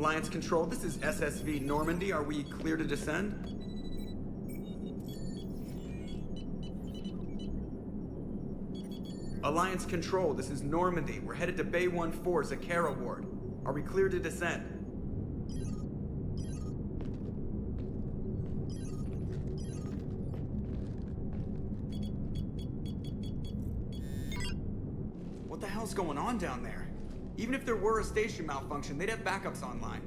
Alliance Control, this is SSV Normandy. Are we clear to descend? Alliance Control, this is Normandy. We're headed to Bay 1-4, Zakara Ward. Are we clear to descend? What the hell's going on down there? Even if there were a station malfunction, they'd have backups online.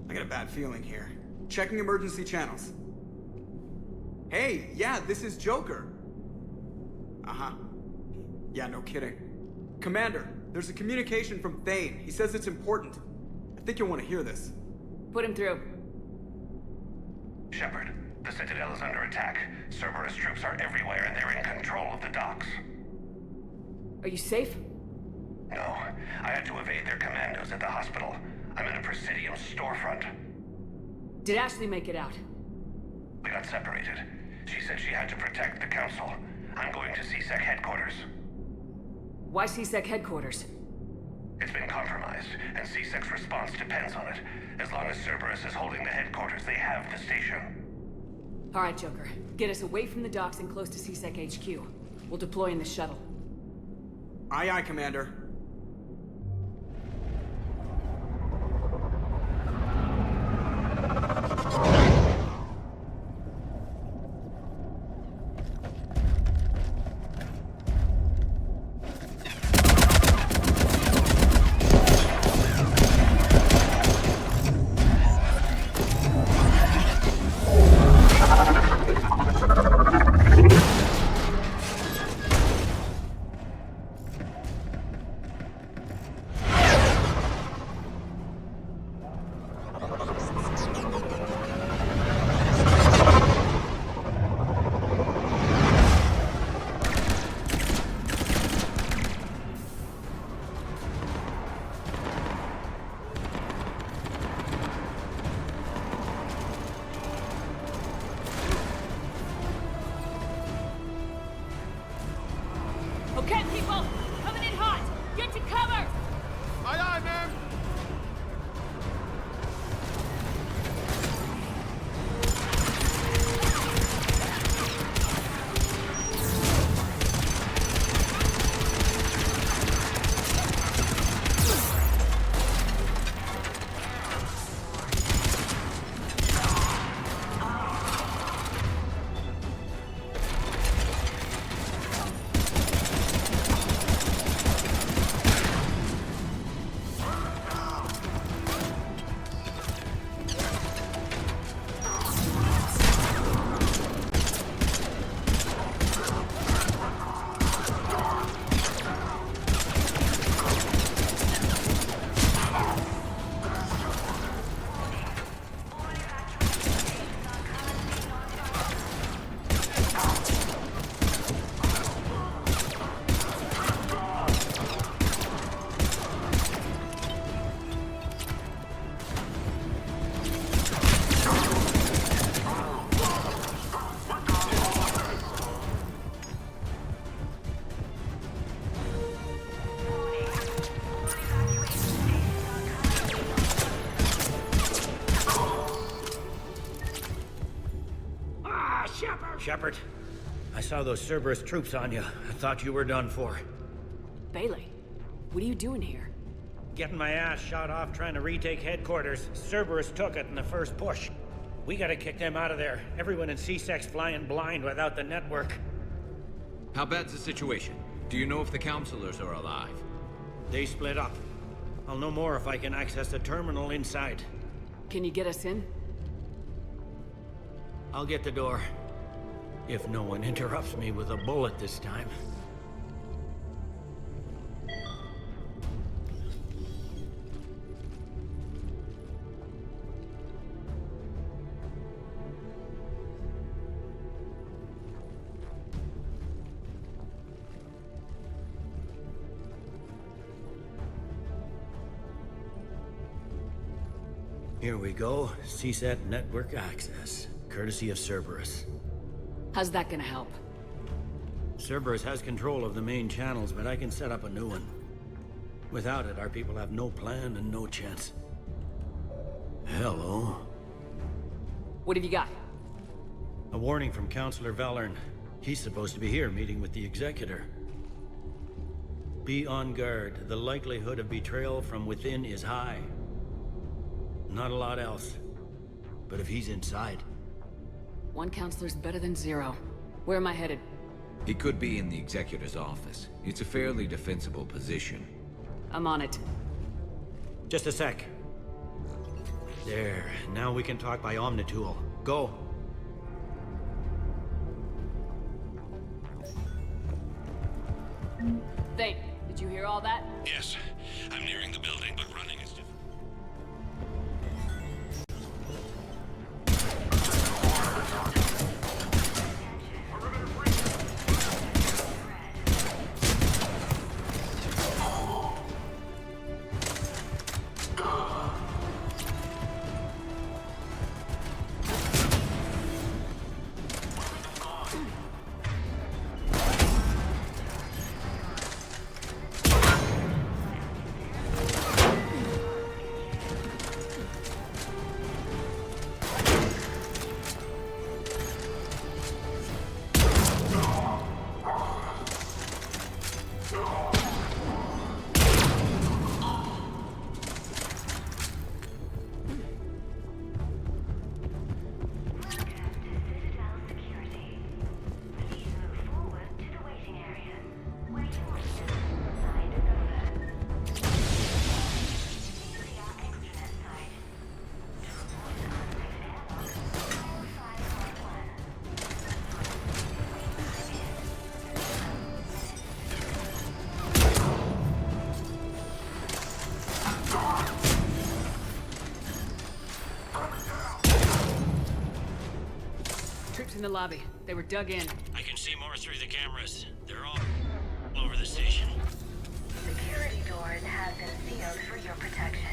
I got a bad feeling here. Checking emergency channels. Hey, yeah, this is Joker. Uh-huh. Yeah, no kidding. Commander, there's a communication from Thane. He says it's important. I think you'll want to hear this. Put him through. Shepard, the Citadel is under attack. Cerberus troops are everywhere and they're in control of the docks. Are you safe? No, I had to evade their commandos at the hospital. I'm in a Presidium storefront. Did Ashley make it out? We got separated. She said she had to protect the Council. I'm going to CSEC headquarters. Why CSEC headquarters? It's been compromised, and CSEC's response depends on it. As long as Cerberus is holding the headquarters, they have the station. All right, Joker. Get us away from the docks and close to CSEC HQ. We'll deploy in the shuttle. Aye, aye, Commander. Okay, people! Coming in hot! Get to cover! Aye, aye, ma'am! Shepard, I saw those Cerberus troops on you. I thought you were done for. Bailey, what are you doing here? Getting my ass shot off trying to retake headquarters. Cerberus took it in the first push. We gotta kick them out of there. Everyone in CSEC's flying blind without the network. How bad's the situation? Do you know if the counselors are alive? They split up. I'll know more if I can access the terminal inside. Can you get us in? I'll get the door. If no one interrupts me with a bullet this time. Here we go. CSET network access, courtesy of Cerberus. How's that gonna help? Cerberus has control of the main channels, but I can set up a new one. Without it, our people have no plan and no chance. Hello. What have you got? A warning from Counselor Valern. He's supposed to be here meeting with the Executor. Be on guard. The likelihood of betrayal from within is high. Not a lot else. But if he's inside... One counselor's better than zero. Where am I headed? He could be in the Executor's office. It's a fairly defensible position. I'm on it. Just a sec. There. Now we can talk by Omnitool. Go. Thane, did you hear all that? Yes, I'm nearing the building, but running is difficult. Troops in the lobby. They were dug in. I can see more through the cameras. They're all over the station. Security doors have been sealed for your protection.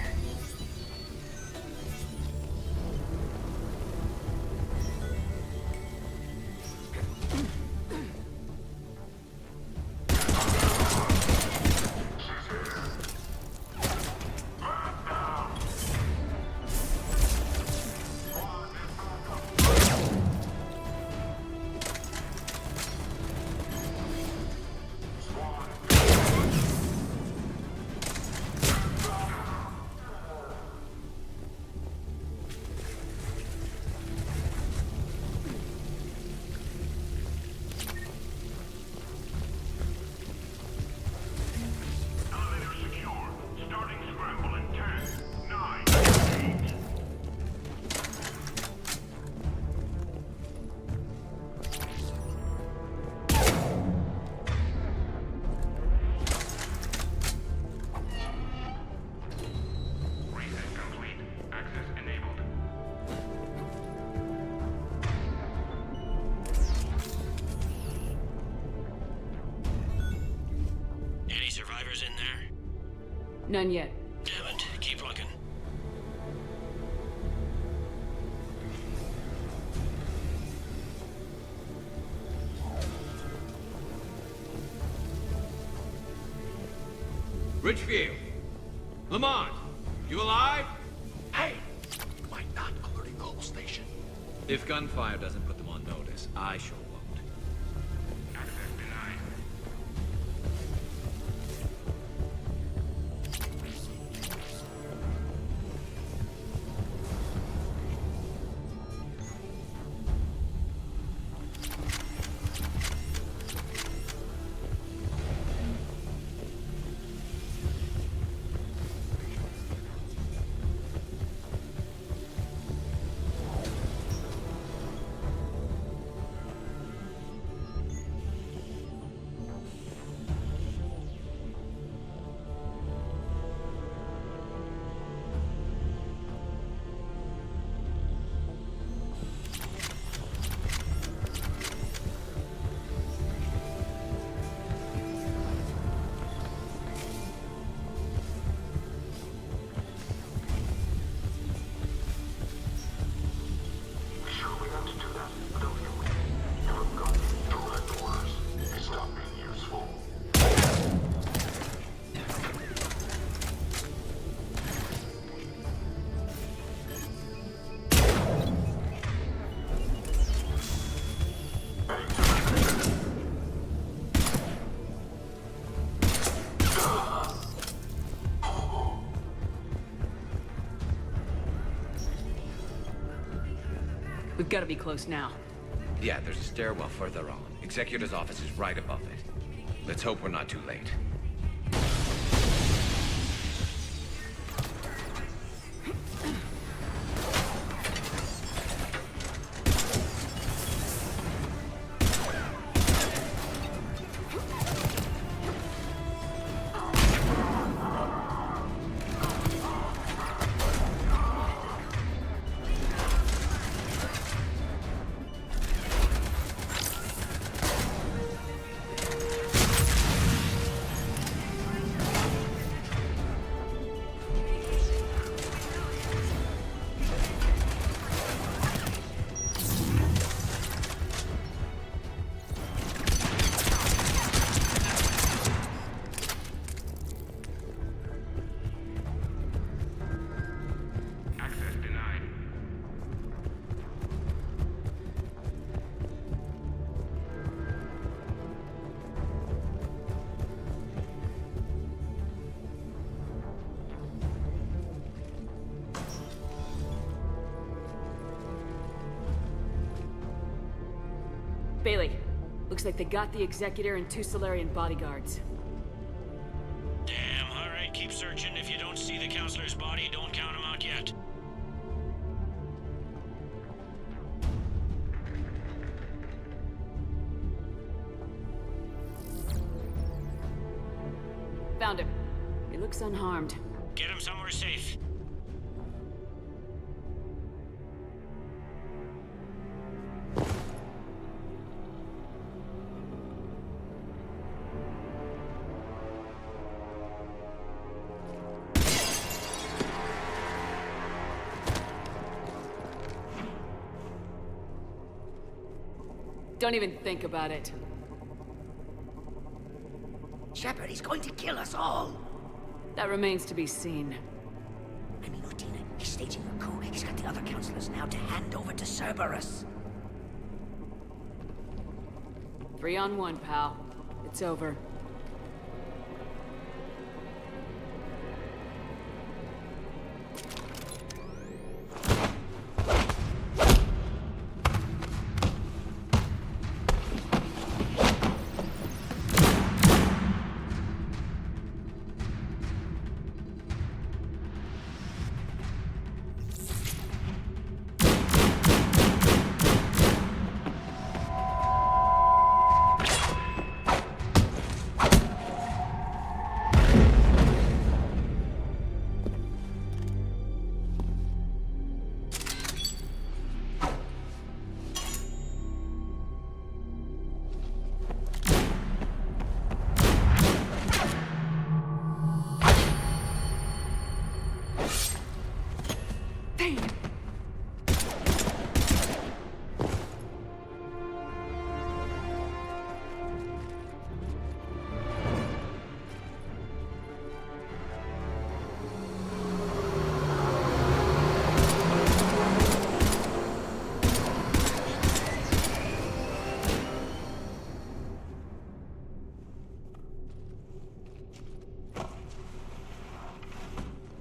Survivors in there? None yet. Damn it. Keep looking. Richfield! Lamont! You alive? Hey! Might not alerting the whole station. If gunfire doesn't put them on notice, I sure won't. Access denied. We've got to be close now. Yeah, there's a stairwell further on. Executor's office is right above it. Let's hope we're not too late. Bailey, looks like they got the Executor and 2 Solarian bodyguards. Damn, alright, keep searching. If you don't see the counselor's body, don't count him out yet. Found him. He looks unharmed. Get him somewhere safe. Don't even think about it. Shepard, he's going to kill us all. That remains to be seen. I mean, Udina, he's staging a coup. He's got the other counselors now to hand over to Cerberus. 3 on 1, pal. It's over.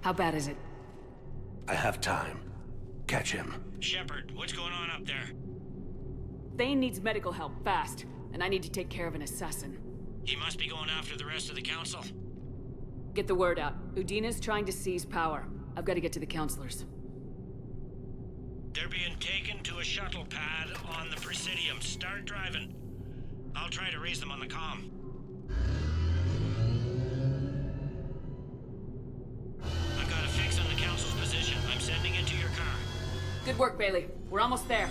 How bad is it? I have time. Catch him. Shepard, what's going on up there? Thane needs medical help, fast. And I need to take care of an assassin. He must be going after the rest of the council. Get the word out. Udina's trying to seize power. I've got to get to the counselors. They're being taken to a shuttle pad on the Presidium. Start driving. I'll try to raise them on the comm. I've got a fix on the council's position. I'm sending it to your car. Good work, Bailey. We're almost there.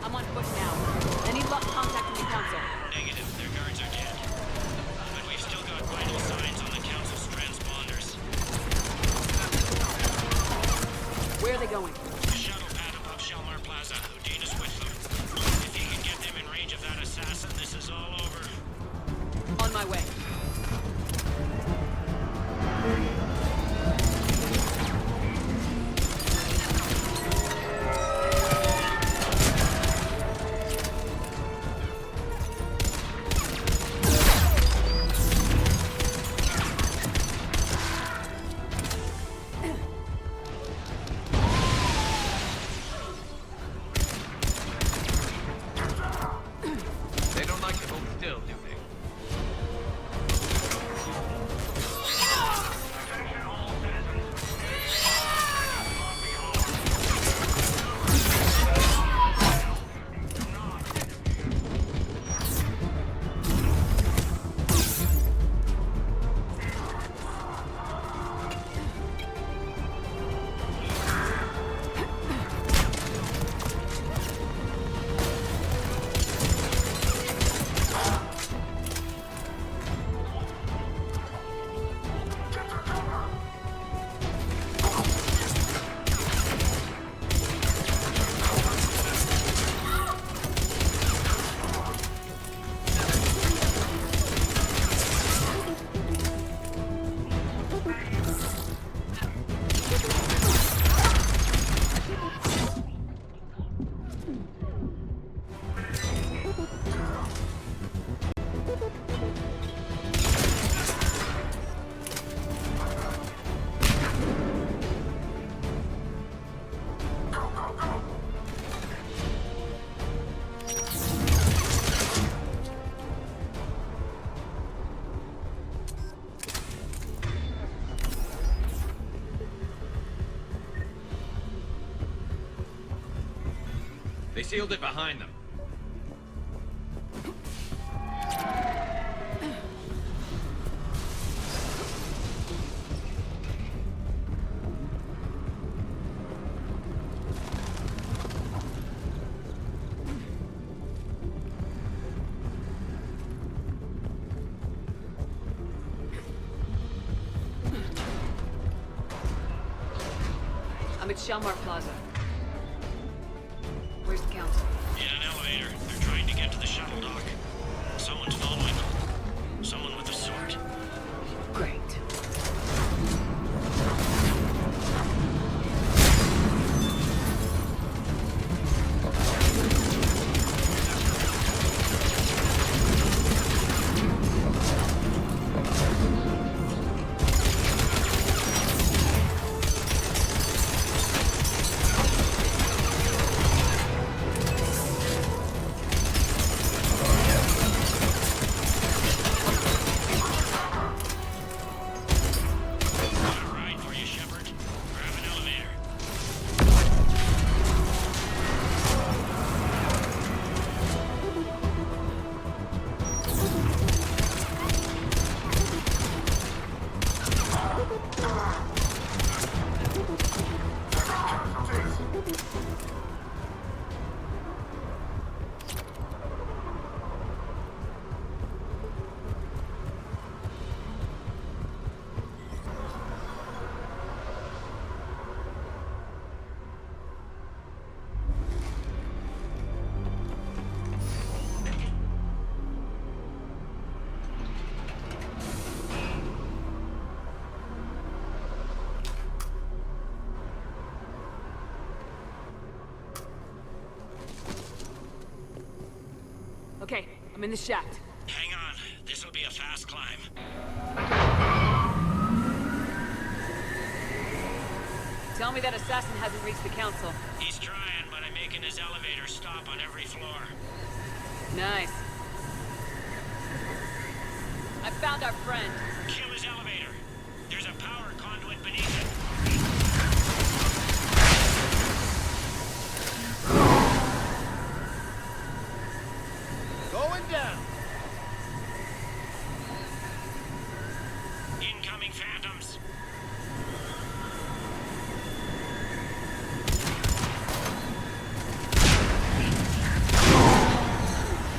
I'm on foot now. I need luck contacting the council. Negative. Their guards are dead. But we've still got vital signs on the council's transponders. Where are they going? The shuttle pad above Shelmar Plaza. Udina's with them. If you can get them in range of that assassin, this is all over. On my way. They don't like to hold still, do they? They sealed it behind them. I'm at Shelmar Plaza. Where's the council? In an elevator. They're trying to get to the shuttle dock. Someone's following them. Someone with a sword. Great. Okay, I'm in the shaft. Hang on. This'll be a fast climb. Tell me that assassin hasn't reached the council. He's trying, but I'm making his elevator stop on every floor. Nice. I found our friend. Kill his elevator. There's a power conduit beneath it. Going down. Incoming phantoms.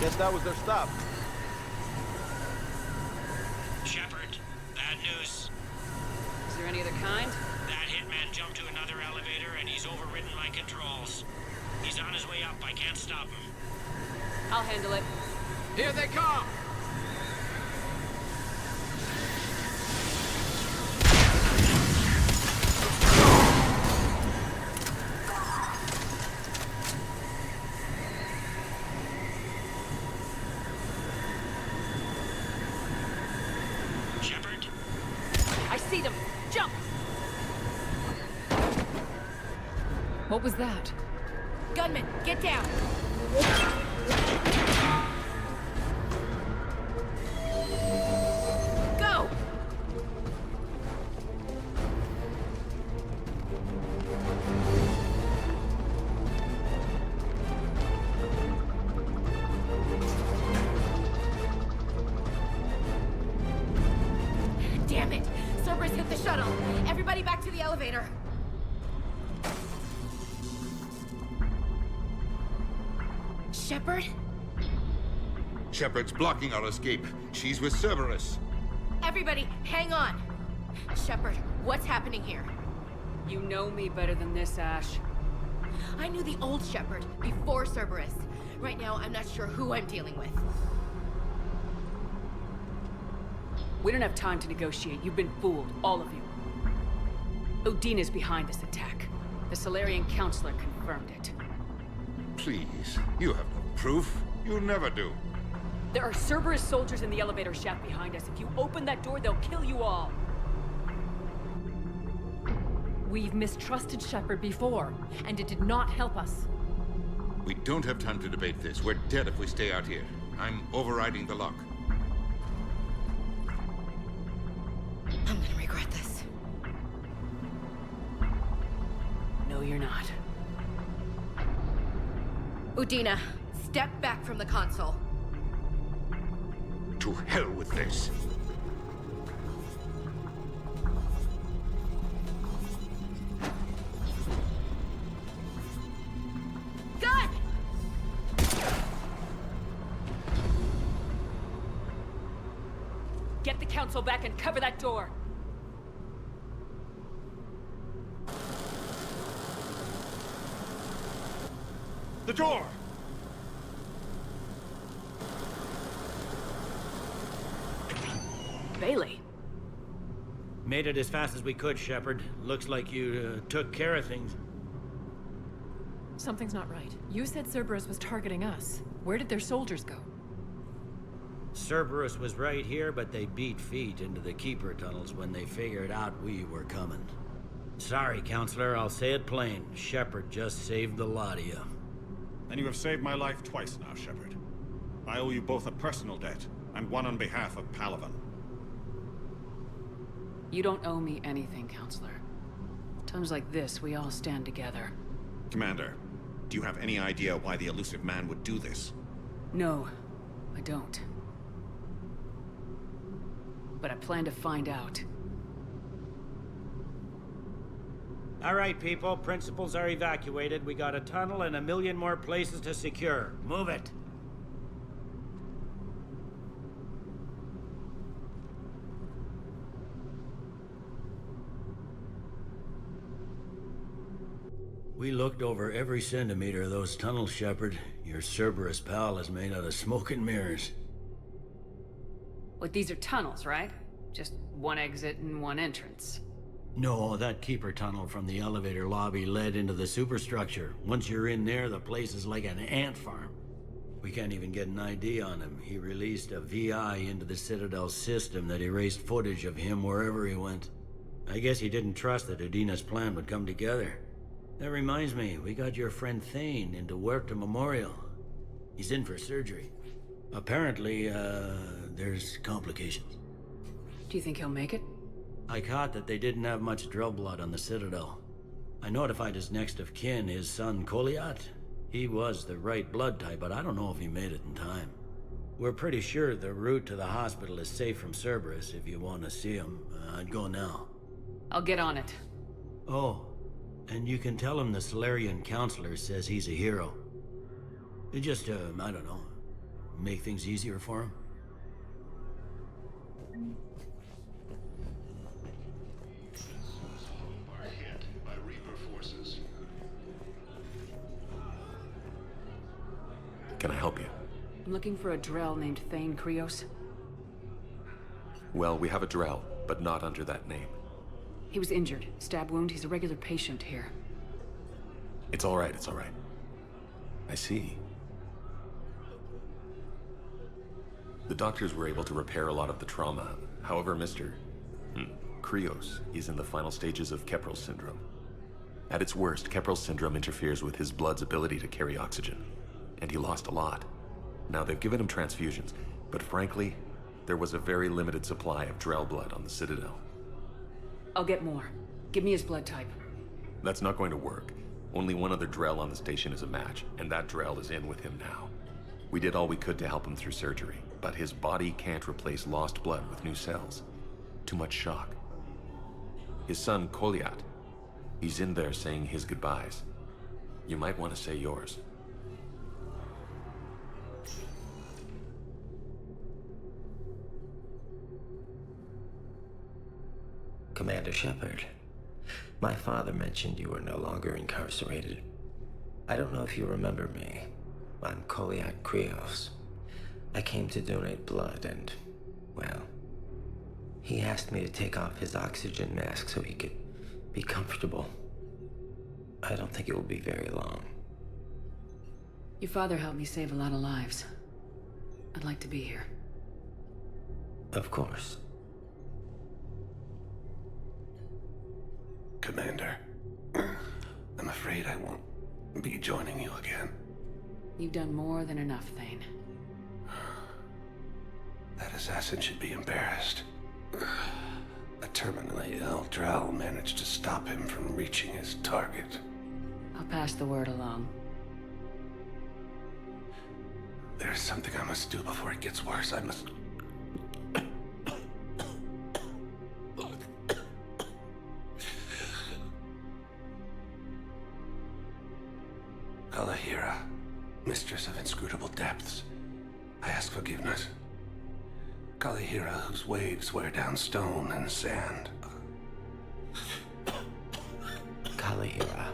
Guess that was their stop. Shepard, bad news. Is there any other kind? That hitman jumped to another elevator and he's overridden my controls. He's on his way up. I can't stop him. I'll handle it. Here they come! Shepard? I see them! Jump! What was that? Gunman, get down! Go! Damn it! Cerberus hit the shuttle! Everybody back to the elevator! Shepard? Shepard's blocking our escape. She's with Cerberus. Everybody, hang on! Shepard, what's happening here? You know me better than this, Ash. I knew the old Shepard before Cerberus. Right now, I'm not sure who I'm dealing with. We don't have time to negotiate. You've been fooled, all of you. Udina's behind this attack. The Solarian Counselor confirmed it. Please, you have no proof. You'll never do. There are Cerberus soldiers in the elevator shaft behind us. If you open that door, they'll kill you all. We've mistrusted Shepard before, and it did not help us. We don't have time to debate this. We're dead if we stay out here. I'm overriding the lock. I'm gonna regret this. No, you're not. Udina, step back from the console. To hell with this. Gun! Get the council back and cover that door. The door! Bailey. Made it as fast as we could, Shepard. Looks like you took care of things. Something's not right. You said Cerberus was targeting us. Where did their soldiers go? Cerberus was right here, but they beat feet into the Keeper tunnels when they figured out we were coming. Sorry, Counselor, I'll say it plain. Shepard just saved the lot of you. And you have saved my life twice now, Shepard. I owe you both a personal debt, and one on behalf of Palaven. You don't owe me anything, Counselor. Times like this, we all stand together. Commander, do you have any idea why the elusive man would do this? No, I don't. But I plan to find out. All right, people. Principals are evacuated. We got a tunnel and 1 million more places to secure. Move it. We looked over every centimeter of those tunnels, Shepard. Your Cerberus pal is made out of smoke and mirrors. But these are tunnels, right? Just one exit and one entrance. No, that Keeper tunnel from the elevator lobby led into the superstructure. Once you're in there, the place is like an ant farm. We can't even get an ID on him. He released a VI into the Citadel system that erased footage of him wherever he went. I guess he didn't trust that Udina's plan would come together. That reminds me, we got your friend Thane into Huerta Memorial. He's in for surgery. Apparently, there's complications. Do you think he'll make it? I caught that they didn't have much drill blood on the Citadel. I notified his next of kin, his son Koliat. He was the right blood type, but I don't know if he made it in time. We're pretty sure the route to the hospital is safe from Cerberus. If you want to see him, I'd go now. I'll get on it. Oh, and you can tell him the Solarian Counselor says he's a hero. Just, I don't know, Make things easier for him? Are hit by Reaper forces. Can I help you? I'm looking for a Drell named Thane Krios. Well, we have a Drell, but not under that name. He was injured. Stab wound. He's a regular patient here. It's all right, it's all right. I see. The doctors were able to repair a lot of the trauma. However, Mr. Krios is in the final stages of Keprel's syndrome. At its worst, Keprel's syndrome interferes with his blood's ability to carry oxygen, and he lost a lot. Now, they've given him transfusions, but frankly, there was a very limited supply of Drell blood on the Citadel. I'll get more. Give me his blood type. That's not going to work. Only one other Drell on the station is a match, and that Drell is in with him now. We did all we could to help him through surgery, but his body can't replace lost blood with new cells. Too much shock. His son, Koliat, he's in there saying his goodbyes. You might want to say yours. Commander Shepard, my father mentioned you were no longer incarcerated. I don't know if you remember me. I'm Koliak Krios. I came to donate blood and, well, he asked me to take off his oxygen mask so he could be comfortable. I don't think it will be very long. Your father helped me save a lot of lives. I'd like to be here. Of course. Commander, I'm afraid I won't be joining you again. You've done more than enough, Thane. That assassin should be embarrassed. A terminally ill Drell managed to stop him from reaching his target. I'll pass the word along. There's something I must do before it gets worse. I must... Kalahira, mistress of inscrutable depths, I ask forgiveness. Kalahira, whose waves wear down stone and sand. Kalahira,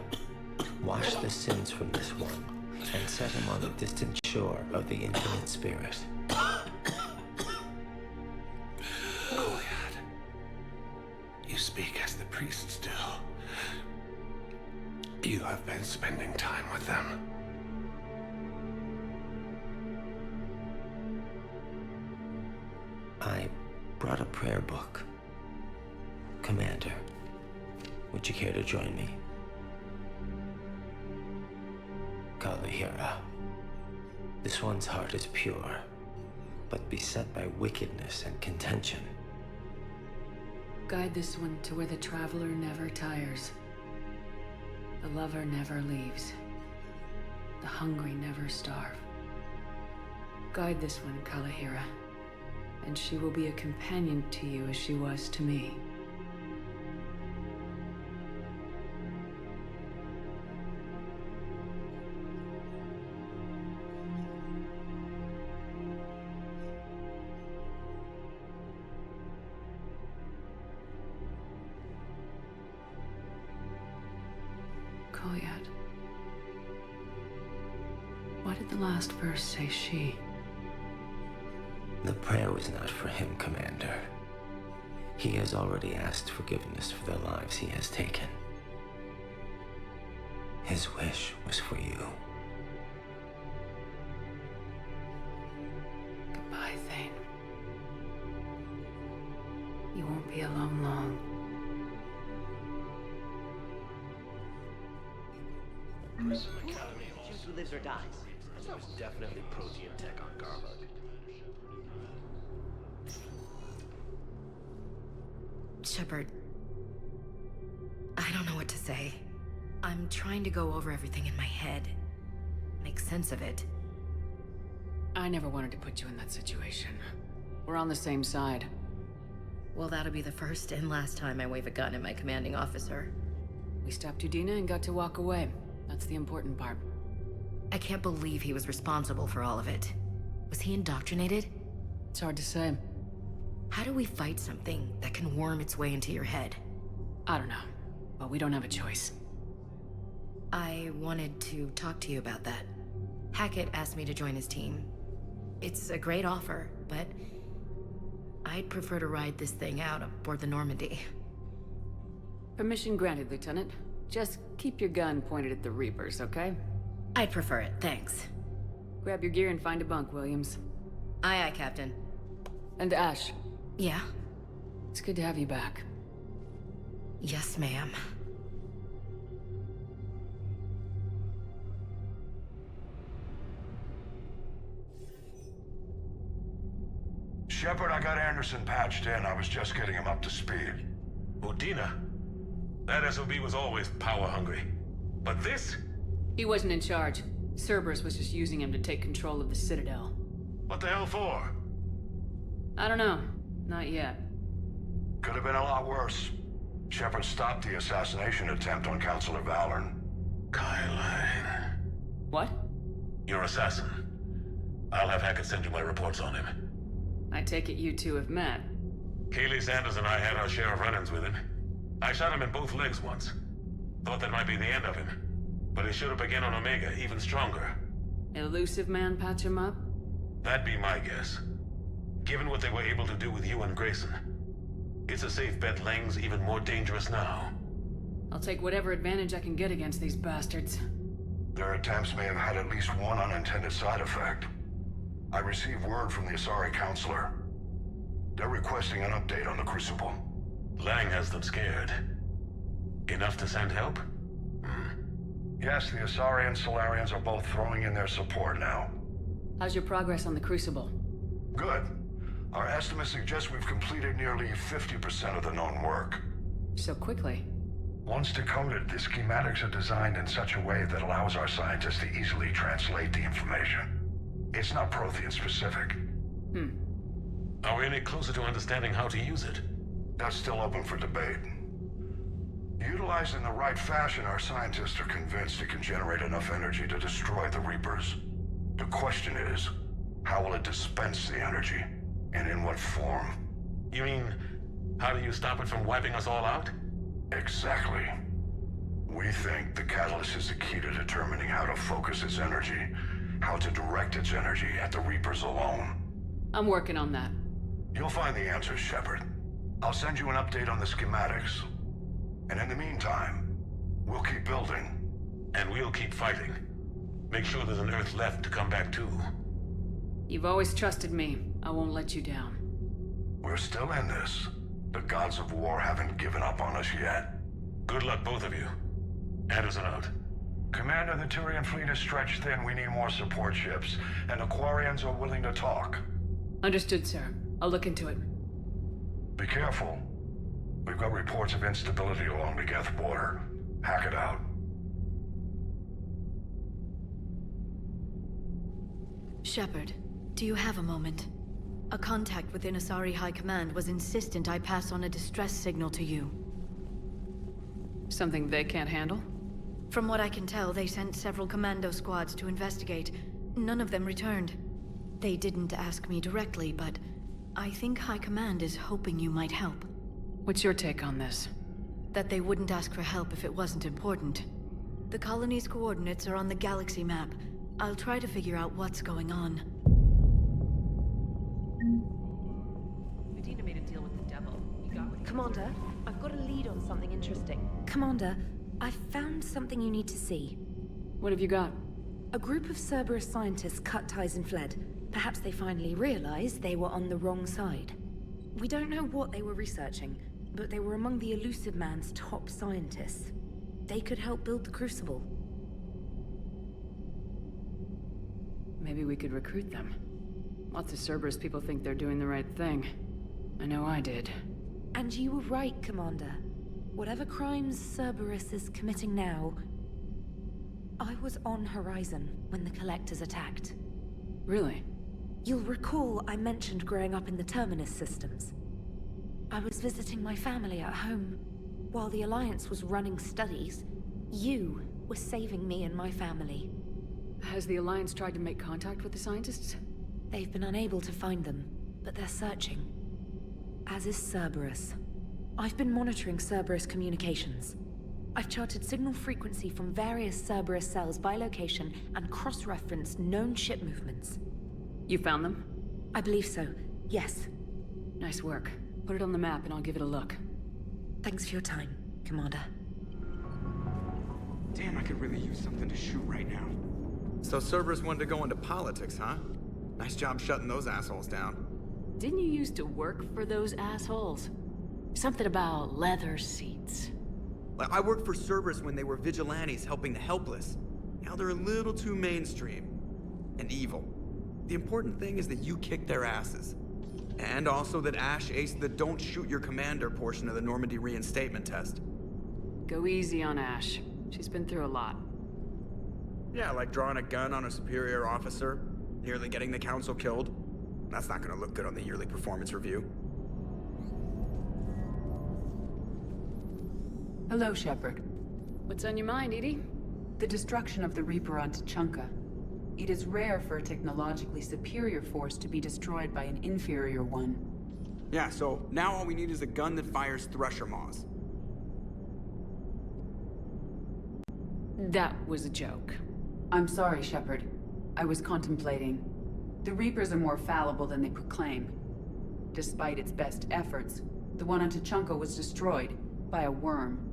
wash the sins from this one and set him on the distant shore of the infinite spirit. Koliad, you speak as the priests do. You have been spending time with them. I brought a prayer book. Commander, would you care to join me? Kalahira, this one's heart is pure, but beset by wickedness and contention. Guide this one to where the traveler never tires. The lover never leaves. The hungry never starve. Guide this one, Kalahira, and she will be a companion to you as she was to me. Koliad. Why did the last verse say she? The prayer was not for him, Commander. He has already asked forgiveness for the lives he has taken. His wish was for you. Goodbye, Thane. You won't be alone long. Choose who lives or dies. There's definitely protein tech on Garbug. Shepard, I don't know what to say. I'm trying to go over everything in my head. Make sense of it. I never wanted to put you in that situation. We're on the same side. Well, that'll be the first and last time I wave a gun at my commanding officer. We stopped Udina and got to walk away. That's the important part. I can't believe he was responsible for all of it. Was he indoctrinated? It's hard to say. How do we fight something that can worm its way into your head? I don't know, but we don't have a choice. I wanted to talk to you about that. Hackett asked me to join his team. It's a great offer, but I'd prefer to ride this thing out aboard the Normandy. Permission granted, Lieutenant. Just keep your gun pointed at the Reapers, okay? I'd prefer it, thanks. Grab your gear and find a bunk, Williams. Aye, aye, Captain. And Ash. Yeah? It's good to have you back. Yes, ma'am. Shepard, I got Anderson patched in. I was just getting him up to speed. Udina? That SOB was always power-hungry. But this? He wasn't in charge. Cerberus was just using him to take control of the Citadel. What the hell for? I don't know. Not yet. Could have been a lot worse. Shepard stopped the assassination attempt on Counselor Valorn. Kyline. What? Your assassin. I'll have Hackett send you my reports on him. I take it you two have met. Kaylee Sanders and I had our share of run-ins with him. I shot him in both legs once. Thought that might be the end of him. But he showed up again on Omega, even stronger. Elusive man patch him up? That'd be my guess. Given what they were able to do with you and Grayson. It's a safe bet Lang's even more dangerous now. I'll take whatever advantage I can get against these bastards. Their attempts may have had at least one unintended side effect. I received word from the Asari Counselor. They're requesting an update on the Crucible. Lang has them scared. Enough to send help? Yes, the Asari and Solarians are both throwing in their support now. How's your progress on the Crucible? Good. Our estimates suggest we've completed nearly 50% of the known work. So quickly? Once decoded, the schematics are designed in such a way that allows our scientists to easily translate the information. It's not Prothean specific. Are we any closer to understanding how to use it? That's still open for debate. Utilized in the right fashion, our scientists are convinced it can generate enough energy to destroy the Reapers. The question is, how will it dispense the energy? And in what form? You mean, how do you stop it from wiping us all out? Exactly. We think the catalyst is the key to determining how to focus its energy, how to direct its energy at the Reapers alone. I'm working on that. You'll find the answers, Shepard. I'll send you an update on the schematics. And in the meantime, we'll keep building. And we'll keep fighting. Make sure there's an Earth left to come back to. You've always trusted me. I won't let you down. We're still in this. The gods of war haven't given up on us yet. Good luck, both of you. Anderson out. Commander, the Turian fleet is stretched thin. We need more support ships. And Aquarians are willing to talk. Understood, sir. I'll look into it. Be careful. We've got reports of instability along the Geth border. Hackett out. Shepard, do you have a moment? A contact within Asari High Command was insistent I pass on a distress signal to you. Something they can't handle? From what I can tell, they sent several commando squads to investigate. None of them returned. They didn't ask me directly, but I think High Command is hoping you might help. What's your take on this? That they wouldn't ask for help if it wasn't important. The colony's coordinates are on the galaxy map. I'll try to figure out what's going on. Medina made a deal with the devil. He got what he Commander, I've got a lead on something interesting. Commander, I've found something you need to see. What have you got? A group of Cerberus scientists cut ties and fled. Perhaps they finally realized they were on the wrong side. We don't know what they were researching, but they were among the Elusive Man's top scientists. They could help build the Crucible. Maybe we could recruit them. Lots of Cerberus people think they're doing the right thing. I know I did. And you were right, Commander. Whatever crimes Cerberus is committing now, I was on Horizon when the Collectors attacked. Really? You'll recall I mentioned growing up in the Terminus systems. I was visiting my family at home. While the Alliance was running studies, you were saving me and my family. Has the Alliance tried to make contact with the scientists? They've been unable to find them, but they're searching. As is Cerberus. I've been monitoring Cerberus communications. I've charted signal frequency from various Cerberus cells by location and cross-referenced known ship movements. You found them? I believe so, yes. Nice work. Put it on the map and I'll give it a look. Thanks for your time, Commander. Damn, I could really use something to shoot right now. So Cerberus wanted to go into politics, huh? Nice job shutting those assholes down. Didn't you used to work for those assholes? Something about leather seats. I worked for Cerberus when they were vigilantes helping the helpless. Now they're a little too mainstream. And evil. The important thing is that you kicked their asses. And also that Ash aced the don't shoot your commander portion of the Normandy reinstatement test. Go easy on Ash. She's been through a lot. Yeah, like drawing a gun on a superior officer, nearly getting the council killed. That's not gonna look good on the yearly performance review. Hello, Shepard. What's on your mind, Edie? The destruction of the Reaper on Tuchanka. It is rare for a technologically superior force to be destroyed by an inferior one. Yeah, so now all we need is a gun that fires Thresher Maws. That was a joke. I'm sorry, Shepard. I was contemplating. The Reapers are more fallible than they proclaim. Despite its best efforts, the one on Tuchanka was destroyed by a worm.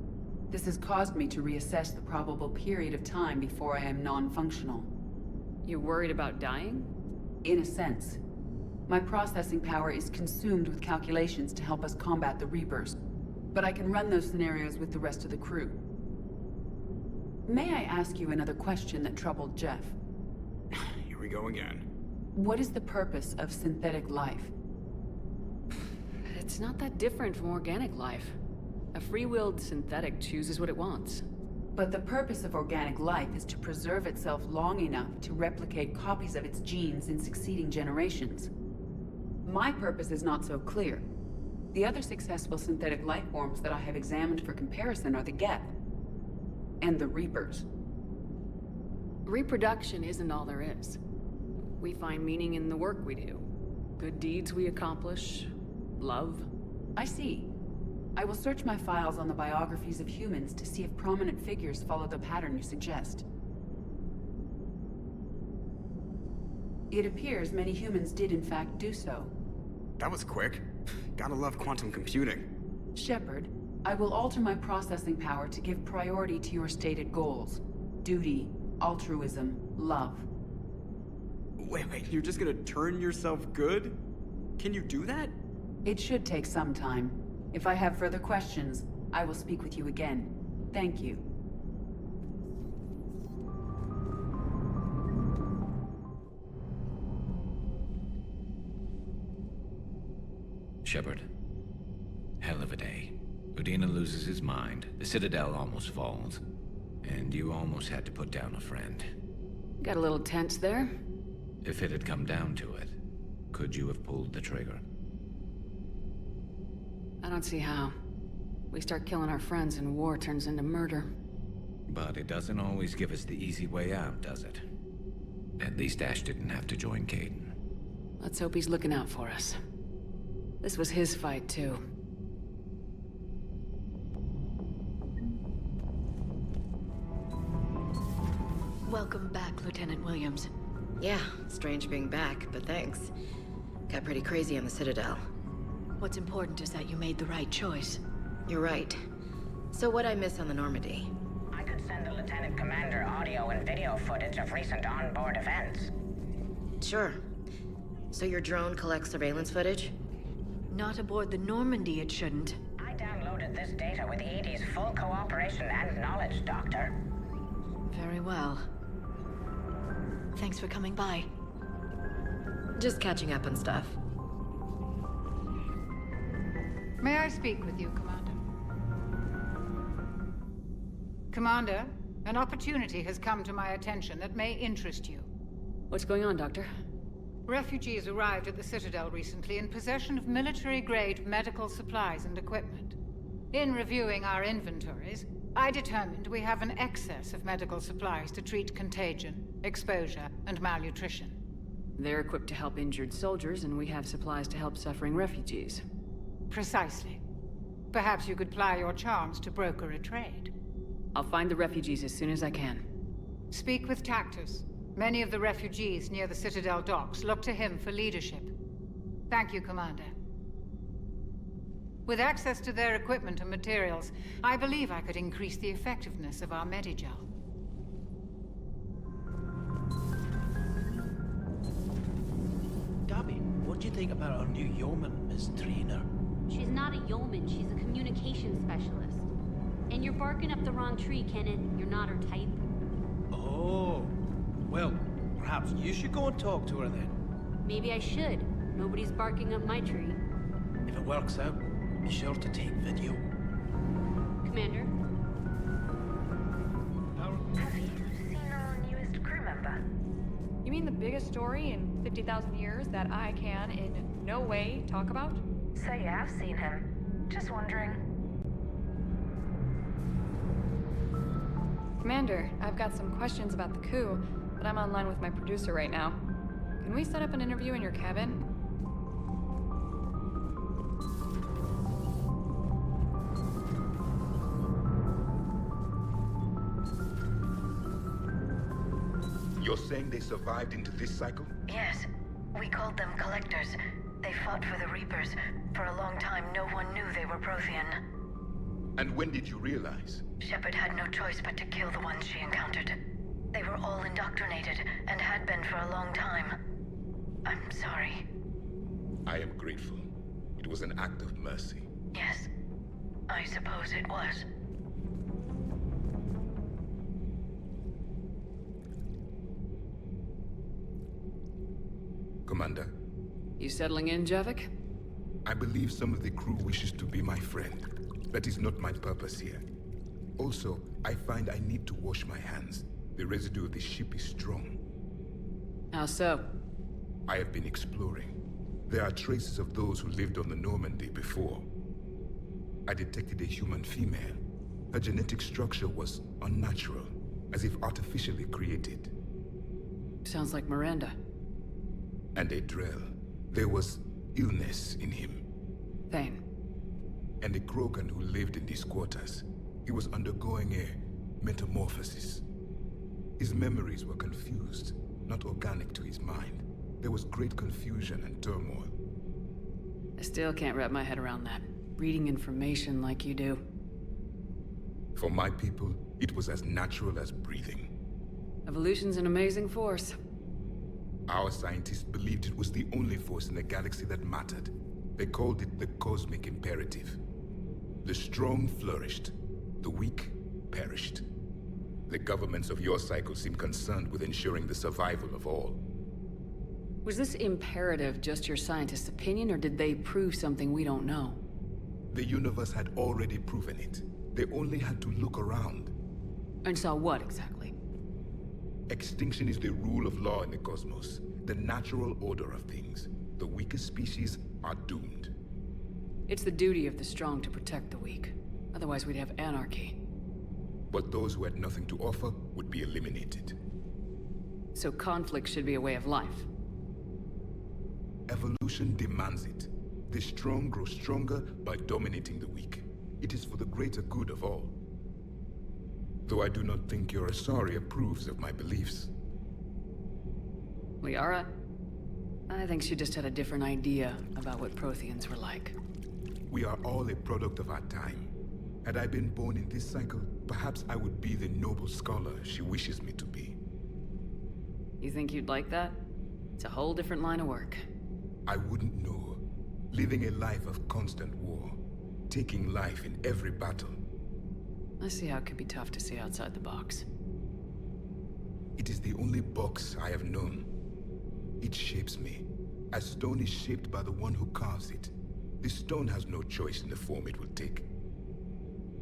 This has caused me to reassess the probable period of time before I am non-functional. You're worried about dying? In a sense. My processing power is consumed with calculations to help us combat the Reapers, but I can run those scenarios with the rest of the crew. May I ask you another question that troubled Jeff? Here we go again. What is the purpose of synthetic life? It's not that different from organic life. A free-willed synthetic chooses what it wants. But the purpose of organic life is to preserve itself long enough to replicate copies of its genes in succeeding generations. My purpose is not so clear. The other successful synthetic life forms that I have examined for comparison are the Geth and the Reapers. Reproduction isn't all there is. We find meaning in the work we do. Good deeds we accomplish. Love. I see. I will search my files on the biographies of humans to see if prominent figures follow the pattern you suggest. It appears many humans did in fact do so. That was quick. Gotta love quantum computing. Shepard, I will alter my processing power to give priority to your stated goals. Duty, altruism, love. Wait, you're just gonna turn yourself good? Can you do that? It should take some time. If I have further questions, I will speak with you again. Thank you. Shepard. Hell of a day. Udina loses his mind, the Citadel almost falls, and you almost had to put down a friend. Got a little tense there. If it had come down to it, could you have pulled the trigger? I don't see how. We start killing our friends and war turns into murder. But it doesn't always give us the easy way out, does it? At least Ash didn't have to join Caden. Let's hope he's looking out for us. This was his fight, too. Welcome back, Lieutenant Williams. Yeah, strange being back, but thanks. Got pretty crazy on the Citadel. What's important is that you made the right choice. You're right. So what'd I miss on the Normandy? I could send the Lieutenant Commander audio and video footage of recent onboard events. Sure. So your drone collects surveillance footage? Not aboard the Normandy, it shouldn't. I downloaded this data with Edie's full cooperation and knowledge, Doctor. Very well. Thanks for coming by. Just catching up on stuff. May I speak with you, Commander? Commander, an opportunity has come to my attention that may interest you. What's going on, Doctor? Refugees arrived at the Citadel recently in possession of military-grade medical supplies and equipment. In reviewing our inventories, I determined we have an excess of medical supplies to treat contagion, exposure, and malnutrition. They're equipped to help injured soldiers, and we have supplies to help suffering refugees. Precisely. Perhaps you could ply your charms to broker a trade. I'll find the refugees as soon as I can. Speak with Tactus. Many of the refugees near the Citadel docks look to him for leadership. Thank you, Commander. With access to their equipment and materials, I believe I could increase the effectiveness of our Medigel. Gabby, what do you think about our new yeoman, Miss Trainer? She's not a yeoman, she's a communications specialist. And you're barking up the wrong tree, Kenneth. You're not her type. Oh, well, perhaps you should go and talk to her then. Maybe I should. Nobody's barking up my tree. If it works out, be sure to take video. Commander? Have you seen our newest crew member? You mean the biggest story in 50,000 years that I can in no way talk about? So you have seen him. Just wondering. Commander, I've got some questions about the coup, but I'm online with my producer right now. Can we set up an interview in your cabin? You're saying they survived into this cycle? Yes. We called them Collectors. They fought for the Reapers. For a long time, no one knew they were Prothean. And when did you realize? Shepard had no choice but to kill the ones she encountered. They were all indoctrinated, and had been for a long time. I'm sorry. I am grateful. It was an act of mercy. Yes. I suppose it was. Commander? You settling in, Javik? I believe some of the crew wishes to be my friend. That is not my purpose here. Also, I find I need to wash my hands. The residue of the ship is strong. How so? I have been exploring. There are traces of those who lived on the Normandy before. I detected a human female. Her genetic structure was unnatural, as if artificially created. Sounds like Miranda. And a Drell. There was illness in him. Thane. And a Krogan who lived in these quarters. He was undergoing a metamorphosis. His memories were confused, not organic to his mind. There was great confusion and turmoil. I still can't wrap my head around that. Reading information like you do. For my people, it was as natural as breathing. Evolution's an amazing force. Our scientists believed it was the only force in the galaxy that mattered. They called it the cosmic imperative. The strong flourished, the weak perished. The governments of your cycle seem concerned with ensuring the survival of all. Was this imperative just your scientist's opinion, or did they prove something we don't know? The universe had already proven it. They only had to look around. And saw what, exactly? Extinction is the rule of law in the cosmos, the natural order of things. The weakest species are doomed. It's the duty of the strong to protect the weak. Otherwise we'd have anarchy. But those who had nothing to offer would be eliminated. So conflict should be a way of life. Evolution demands it. The strong grow stronger by dominating the weak. It is for the greater good of all. Though I do not think your Asari approves of my beliefs. Liara? I think she just had a different idea about what Protheans were like. We are all a product of our time. Had I been born in this cycle, perhaps I would be the noble scholar she wishes me to be. You think you'd like that? It's a whole different line of work. I wouldn't know. Living a life of constant war. Taking life in every battle. I see how it could be tough to see outside the box. It is the only box I have known. It shapes me, as stone is shaped by the one who carves it. The stone has no choice in the form it will take.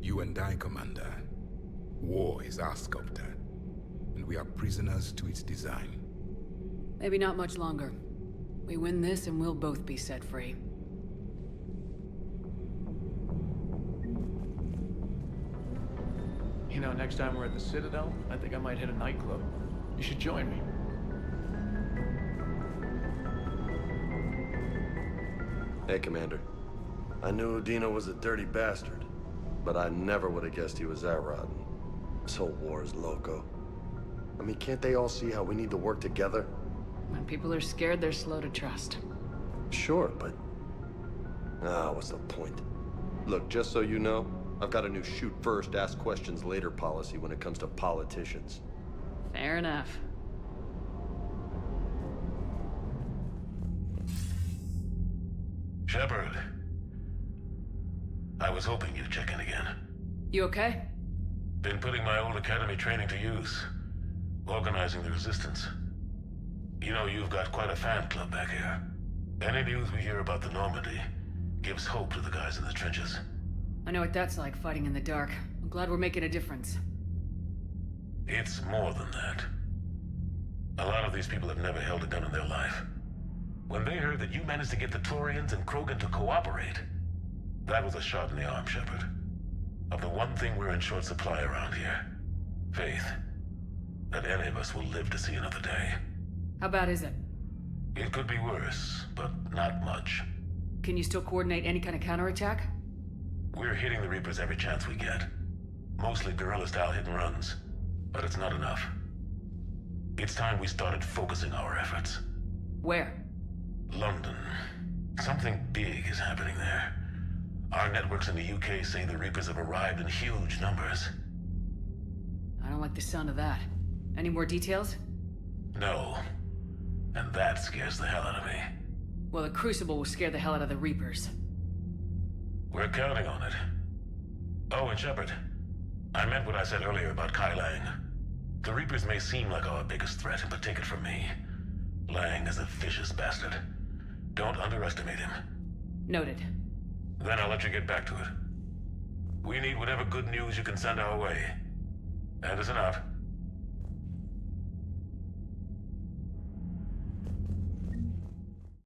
You and I, Commander. War is our sculptor, and we are prisoners to its design. Maybe not much longer. We win this and we'll both be set free. You know, next time we're at the Citadel, I think I might hit a nightclub. You should join me. Hey, Commander. I knew Udina was a dirty bastard, but I never would have guessed he was that rotten. This whole war is loco. I mean, can't they all see how we need to work together? When people are scared, they're slow to trust. Sure, but... what's the point? Look, just so you know, I've got a new shoot first, ask questions later policy when it comes to politicians. Fair enough. Shepard. I was hoping you'd check in again. You okay? Been putting my old academy training to use. Organizing the resistance. You know, you've got quite a fan club back here. Any news we hear about the Normandy gives hope to the guys in the trenches. I know what that's like, fighting in the dark. I'm glad we're making a difference. It's more than that. A lot of these people have never held a gun in their life. When they heard that you managed to get the Turians and Krogan to cooperate, that was a shot in the arm, Shepard. Of the one thing we're in short supply around here. Faith. That any of us will live to see another day. How bad is it? It could be worse, but not much. Can you still coordinate any kind of counterattack? We're hitting the Reapers every chance we get. Mostly guerrilla-style hit-and-runs, but it's not enough. It's time we started focusing our efforts. Where? London. Something big is happening there. Our networks in the UK say the Reapers have arrived in huge numbers. I don't like the sound of that. Any more details? No. And that scares the hell out of me. Well, the Crucible will scare the hell out of the Reapers. We're counting on it. Oh, and Shepard, I meant what I said earlier about Kai Lang. The Reapers may seem like our biggest threat, but take it from me. Lang is a vicious bastard. Don't underestimate him. Noted. Then I'll let you get back to it. We need whatever good news you can send our way. And it's enough.